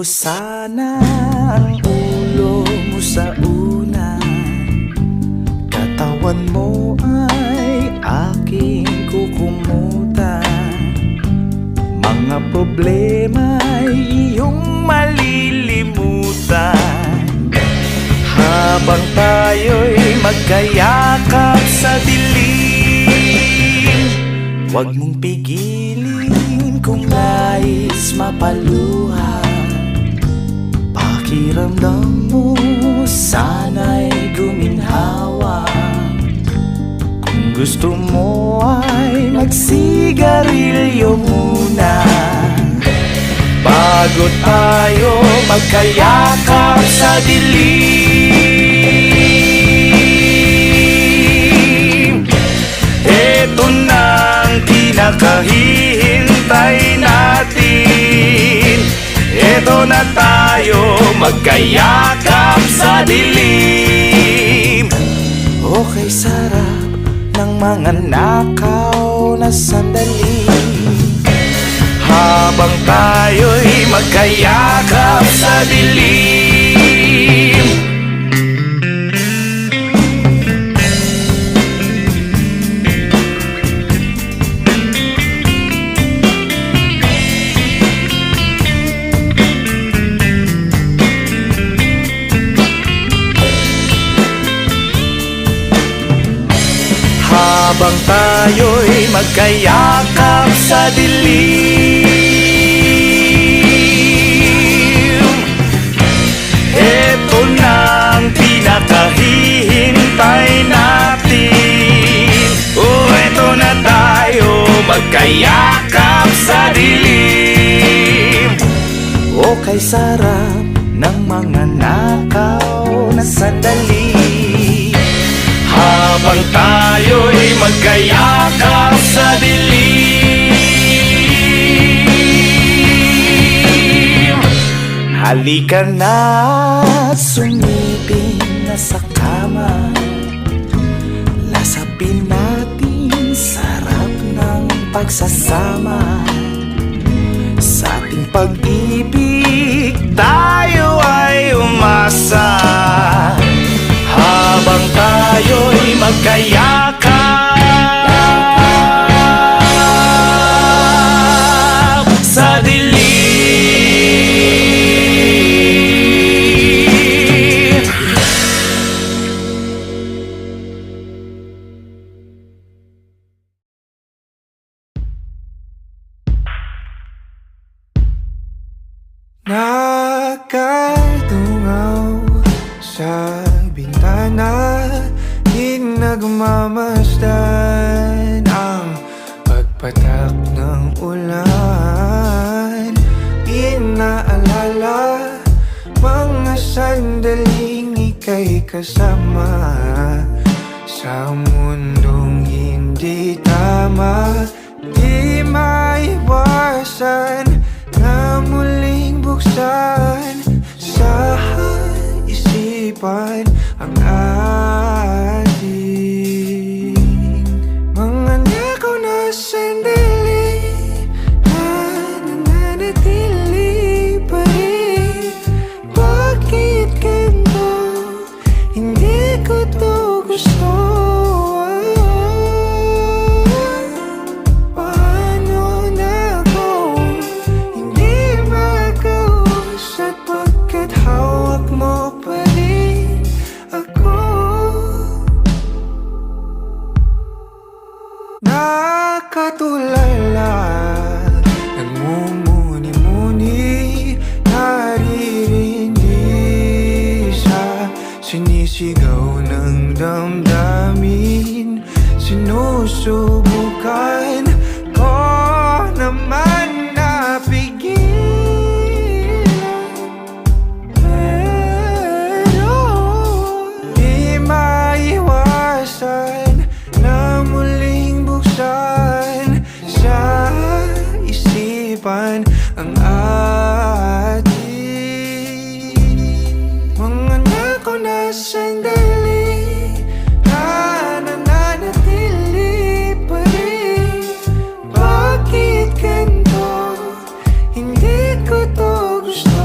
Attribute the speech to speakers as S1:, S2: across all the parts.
S1: mo sana ang ulo mo sa unan, katawan mo ay aking kukumutan. Mga problema'y iyong malilimutan, habang tayo'y magkayakap sa dilim. Huwag mong pigilin kung nais mapaluha, pakiramdam mo sana'y guminhawa. Kung gusto mo ay magsigarilyo muna, bago tayo magkayakap sa dilim. Eto nang pinakahihintay natin, eto na tayo magkayakap sa dilim. Okay, sarap ng mga nakaw na sandali, habang tayo'y magkayakap sa dilim. Habang tayo'y magkayakap sa dilim, eto nang pinakahihintay natin. Oh, eto na tayo magkayakap sa dilim. Oh, kay sarap ng mga nakaw na sandali, habang tayo'y magkayakap sa dilim. Halika na, sumipin na sa kama, lasapin natin sarap ng pagsasama. Sa ating pag-ibig tayo ay umasa, habang tayo'y magkayakap sa dilim.
S2: Nakatungaw sa bintana, di nagmamasdan ang pagpatak ng ulan. Di naalala mga sandaling ika'y kasama sa mundong hindi tama. Di maiwasan na muling buksan sa isipan ang ating mga nakaw na sandali na nananatili pa rin. Bakit ganito? Hindi ko to gusto. Paano na kung hindi makausap, pagkat hawak mo pa rin ako. Nakatulala, nagmumuni-muni, naririndi sa sinisigaw ng damdamin. Sinusubukan ko naman na pigilan, pero di maiwasan na muling buksan sa isipan ang ating mga nakaw na sandali na nananatili pa rin. Bakit ganito? Hindi ko to gusto.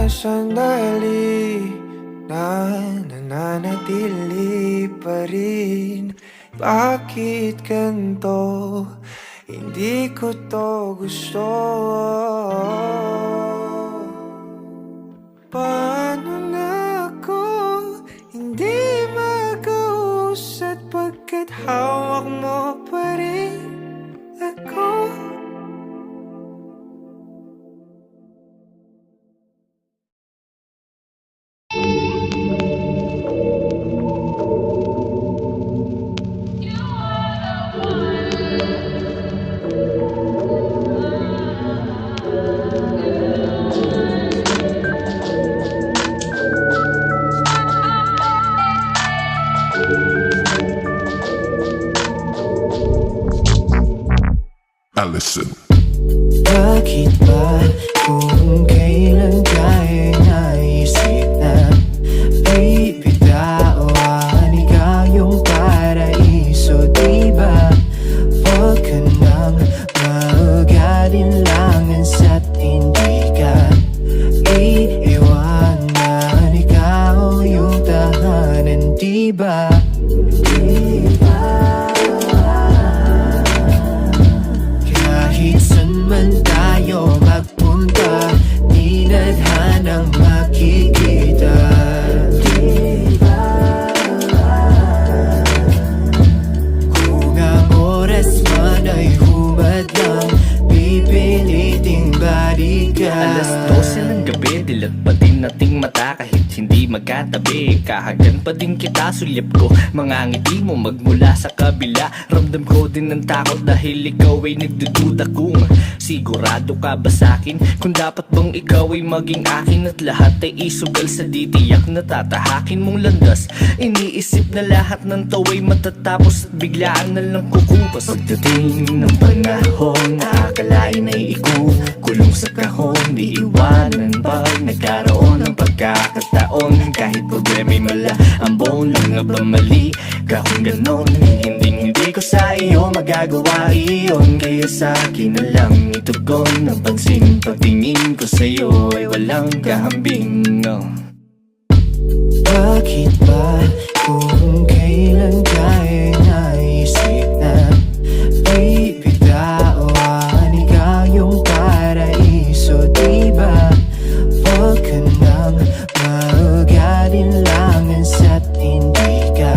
S2: sandali na nananatili pa rin. Bakit ganito? Hindi ko to gusto. Paano na ako hindi mag-uusat pagkat hawak mo pa rin ako?
S3: Allison.
S1: Bakit ba kung kailan ka'y naisip na bibitawan ikaw yung paraiso, diba? Huwag ka nang mag-alinlangan sa't hindi ka iiwanan, ikaw yung tahanan, diba? Kahit saan man tayo magpunta, di nadhanang makikita. Kung ang oras man ay humadlang, pipiliting balikan.
S4: Alas 12 ng gabi, dilat pa din nating mata kahit hindi magkatabi. Kahagan pa din kita, sulyap ko mga ngiti mo magmula sa kabila. Ramdam ko din ng takot dahil ikaw ay nagdududa kung sigurado ka ba sa'kin, kung dapat bang ikaw ay maging akin at lahat ay isugal sa ditiyak na tatahakin mong landas. Iniisip na lahat ng tawa'y matatapos at biglaan na lang kukupas. Pagdating ng panahon, nakakalain ay ikukulong sa kahon, di iwanan pag nagkaroon ng pagkakataon. Kahit problema'y mala, ang buong lang nga ba mali ka kung ganon? Hindi ko sa iyo magagawa iyon, kaya sa akin na lang itugon ng pansin. Pagtingin ko sa iyo ay walang kahambing, no.
S1: Bakit ba kung kailan ka'y naisip na bibitawan ikaw yung paraiso, diba? Huwag ka nang mag-alinlangan sa't hindi ka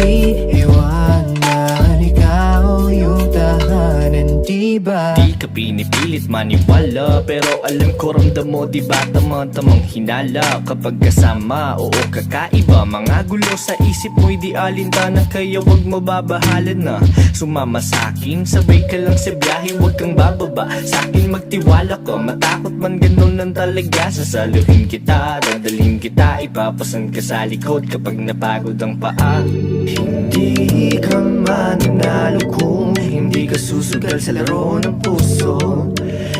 S1: iiwanan, ikaw yung tahanan, diba?
S4: Di ka pinipilit maniwala, pero alam ko ramdam mo, diba tamang hinala kapag kasama, oo kakaiba. Mga gulo sa isip mo'y di alintana, kaya wag mababahalan na sumama sa'kin. Sabay ka lang sa biyahe, wag kang bababa sa'kin, magtiwala ka. Matakot man ganun lang talaga, sasaluhin kita, dadalhin kita, ipapasan ka sa likod kapag napagod ang paa. Hindi ka mananalo kung hindi ka susugal sa laro ng puso,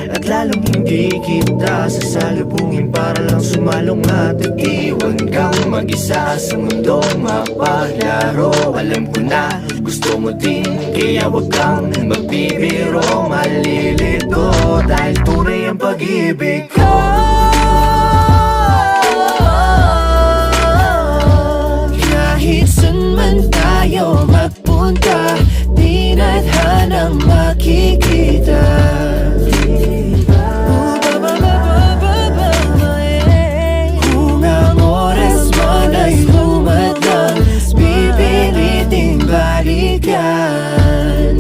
S4: at lalong hindi kita sasalubungin para lang sumalong at iwan kang mag-isa sa mundong mapaglaro. Alam ko na gusto mo din, kaya wag kang magbibiro, malilito dahil tunay ang pag-ibig ko.
S1: Kahit saan man tayo magpunta, di nadhanang makikita. Kung ang oras man ay humadlang, pipiliting balikan.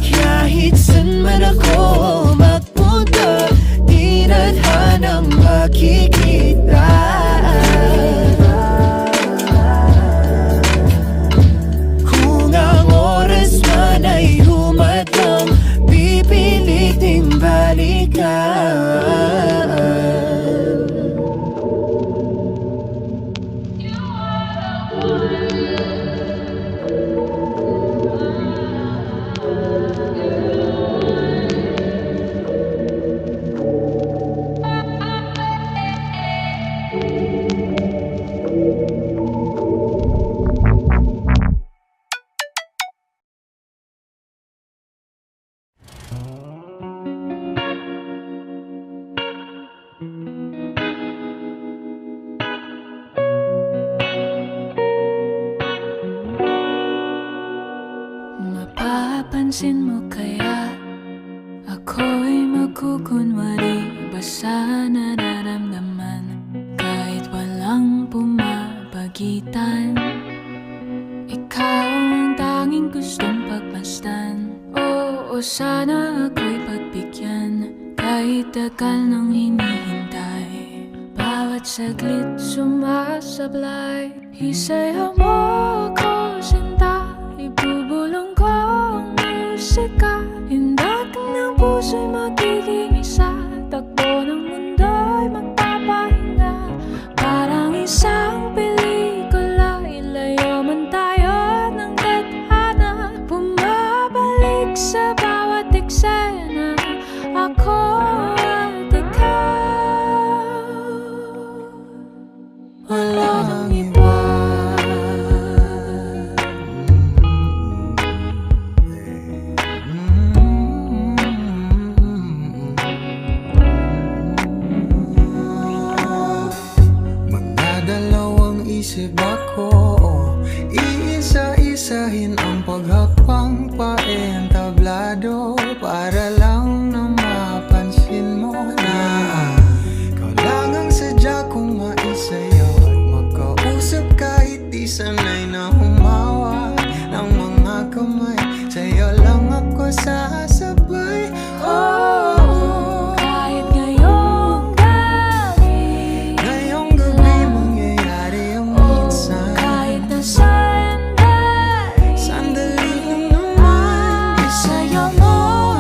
S1: Kahit saan man ako magpunta, di nadhanang makikita. Kung ang oras man ay humadlang, pipiliting balikan.
S3: Napapansin mo kaya ako'y magkukunwari ba sa nararamdaman kahit walang pumapagitan? Ikaw ang tanging gustong pagmasdan. Oo, sana ako'y pagbigyan kahit tagal nang hinihintay. Bawat saglit sumasablay. Isayaw mo ako, sinta, ibubulong ko ang musika. Hindak ng puso'y magiging isa. Takbo ng mundo'y magpapahinga. Parang isang pelikula, ilayo man tayo ng tadhana. Bumabalik sa bawat eksena, ako at ikaw. Walang iba.
S2: Magdadalawang isip ako, iisa-isahin ang paghapang paentablado para lang na mapansin mo na ikaw lang ang sadya kong maisayaw at makausap kahit di sanay na humawak ng mga kamay. Sa'yo lang ako sasabay. Oh,
S3: Kahit ngayong gabi,
S2: ngayong gabi mangyayari ang minsan.
S3: kahit na sandali,
S2: Sandali lang naman,
S3: isayaw mo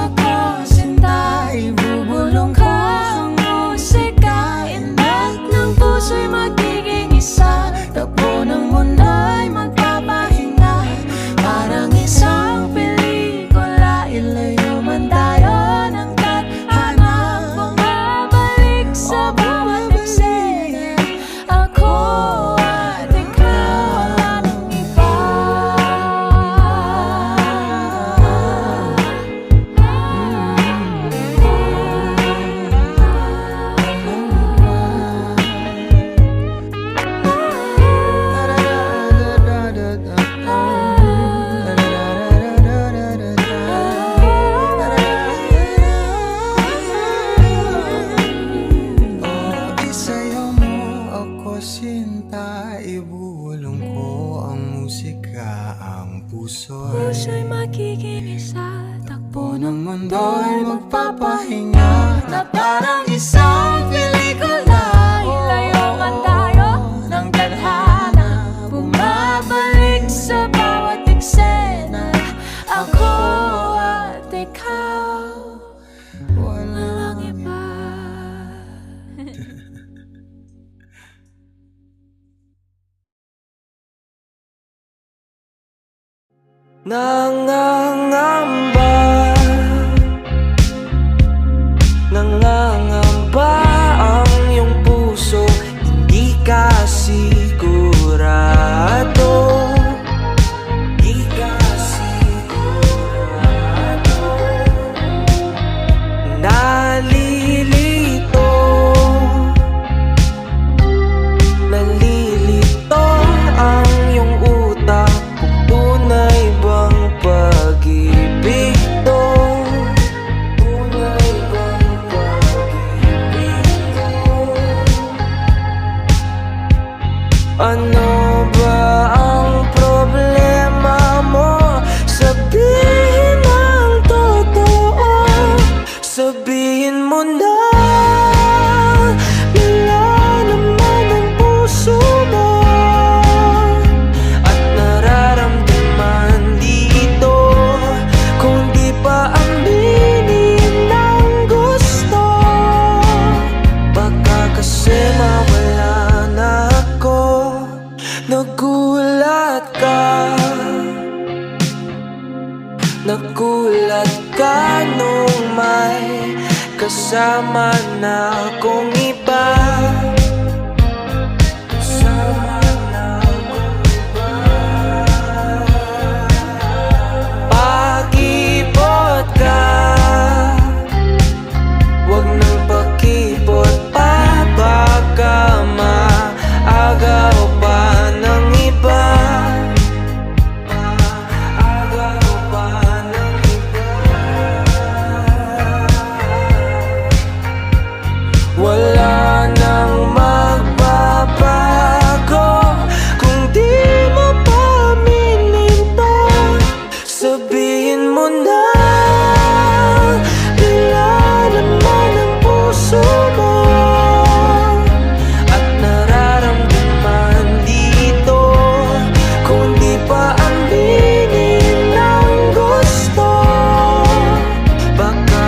S3: ako, sinta, ibubulong ko ang musika. Indak ng puso'y magiging isa. Takbo ng mundo'y magpapahinga. Parang isang pelikula, ilayo man tayo ng tadhana. Bumabalik sa bawat eksena, ako at ikaw, walang iba.
S2: Isayaw mo ako, sinta, ibulong ko ang musika. Ang
S3: Puso'y magiging isa. Takbo ng
S2: ng mundo'y magpapahinga na parang isang pelikula.
S3: ilayo man tayo ng tadhana. Bumabalik sa bawat eksena, ako at ikaw, walang iba.
S1: Nangangamba, nangangamba ang iyong puso. Hindi ka sigurado, hindi ka sigurado. Nalilito, nalilito ang iyong utak. Kung tunay bang pag-ibig to? Tunay bang pag-ibig to? Ano ba ang problema mo? Sabihin ang totoo. Sabihin mo na nilalaman ang puso mo at nararamdaman dito. Kung di pa aminin ang gusto, baka kasi mawala na ako. Nagulat ka, nagulat ka nung may kasama na akong iba. Kasama na akong iba. Pakipot ka, wag nang pakipot pa. Baka maagaw pa ng iba. Maagaw pa ng iba.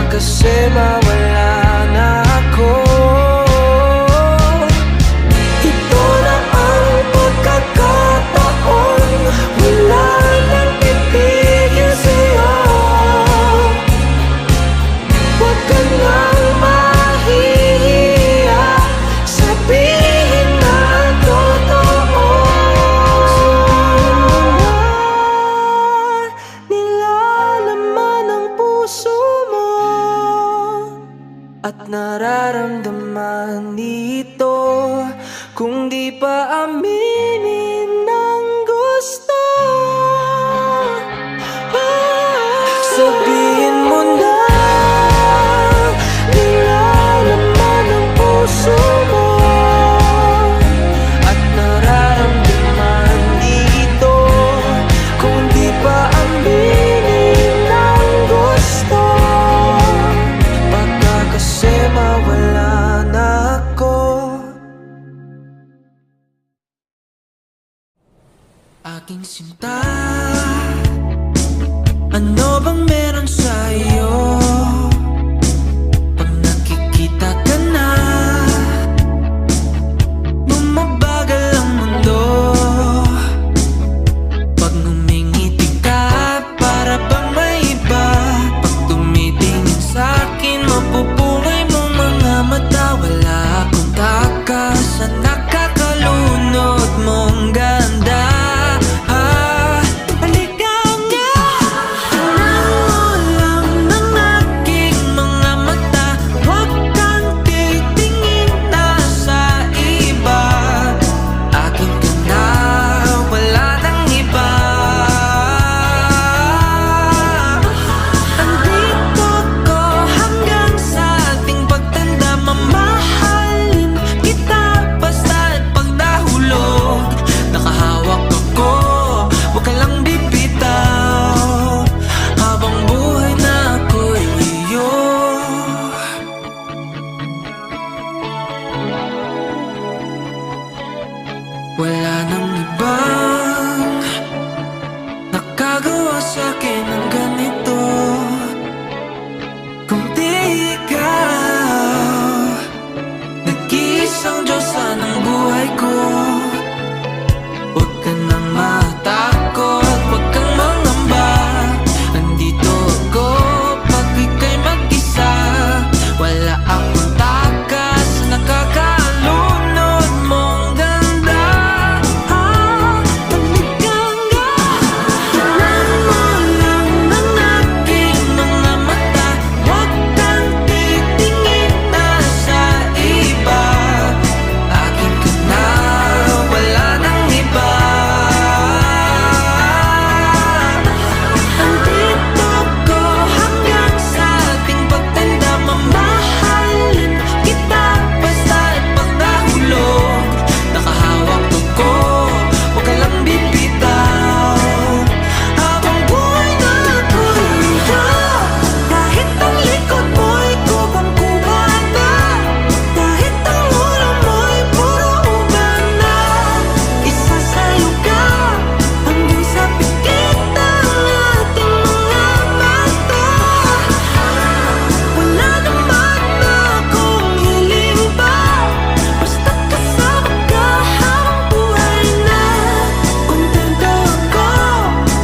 S1: kasi mawala na ako. Ito na ang pagkakataon, wala nang pipigil sa'yo. Huwag ka nang mahihiya, sabihin na ang totoo. Nilalaman ang puso mo at nararamdaman dito, kung di pa aminin ng gusto. Sabihin mo na, nilalaman ang puso mo at nararamdaman dito, kung di pa aminin ng gusto. Baka kasi mawala na ako. Aking sinta, ano bang meron sa'yo? Pag nakikita ka na, bumabagal ang mundo. Pag ngumingiti ka, para bang may iba. Pag tumitingin sa'kin, mapupungay mong mga mata. Wala akong takas sa nakakalunod mong ganda. Halika nga, tingnan mo lang ng aking mga mata. Huwag kang titingin na sa iba. Akin ka na, wala nang iba. Andito ko hanggang sa ating pagtanda. Mamahalin kita basta't pag nahulog. Nakahawak ako, huwag ka lang bibitaw. Habang buhay na ako'y iyo. Wala nang ibang nakagawa sa'kin ng ganito, kung di ikaw. Nag-iisang Diyosa ng buhay ko. Huwag ka nang matakot, huwag kang mangamba. Nandito ako pag ika'y mag-isa. Wala akong takas sa nakakalunod mong ganda. Halika nga, tingnan mo lang ng aking mga mata. Huwag kang titingin na sa iba. Akin ka na, wala nang iba. Andito ko hanggang sa ating pagtanda. Mamahalin kita basta't pag nahulog. Nakahawak ako, huwag ka lang bibitaw. Habang buhay na ako'y iyo. Kahit ang likod mo'y kubang-kubana, kahit ang ulo mo'y puro uban na, isasayo ka hanggang sa pikit ng ating mga mata. Wala naman akong hiling pa, basta kasama ka habang buhay na. Kontento ako,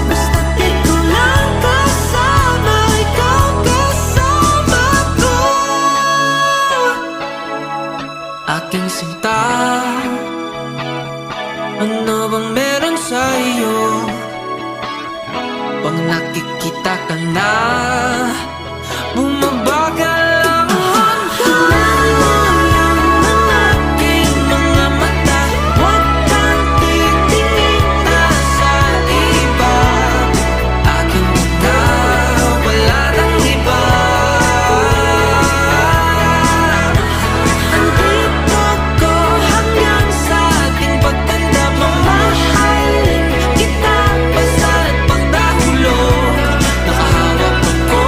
S1: basta't ikaw lang kasama, ikaw kasama ko. Aking sinta, ano bang meron sa'yo? Pag nakikita ka na, bumabagal ang mundo. Tingnan mo lang ng aking mga mata. Huwag kang titingin na sa iba. Akin ka na, wala nang iba. Andito ko hanggang sa ating pagtanda. Mamahalin kita basta't pag nahulog. Nakahawak ako,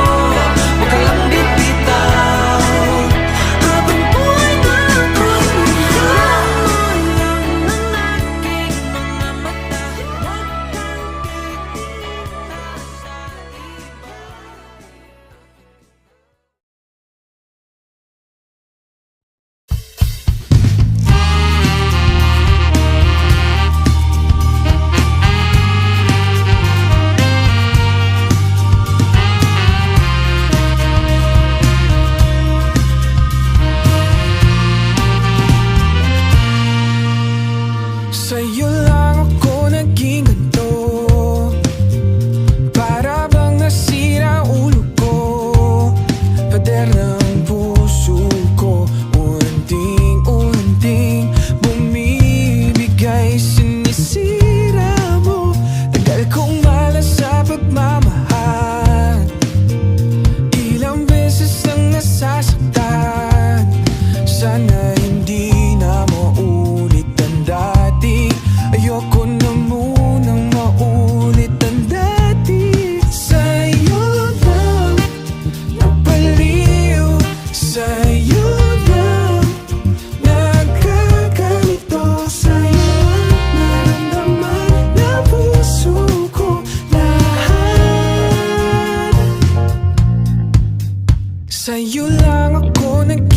S1: Sa'yo lang ako nag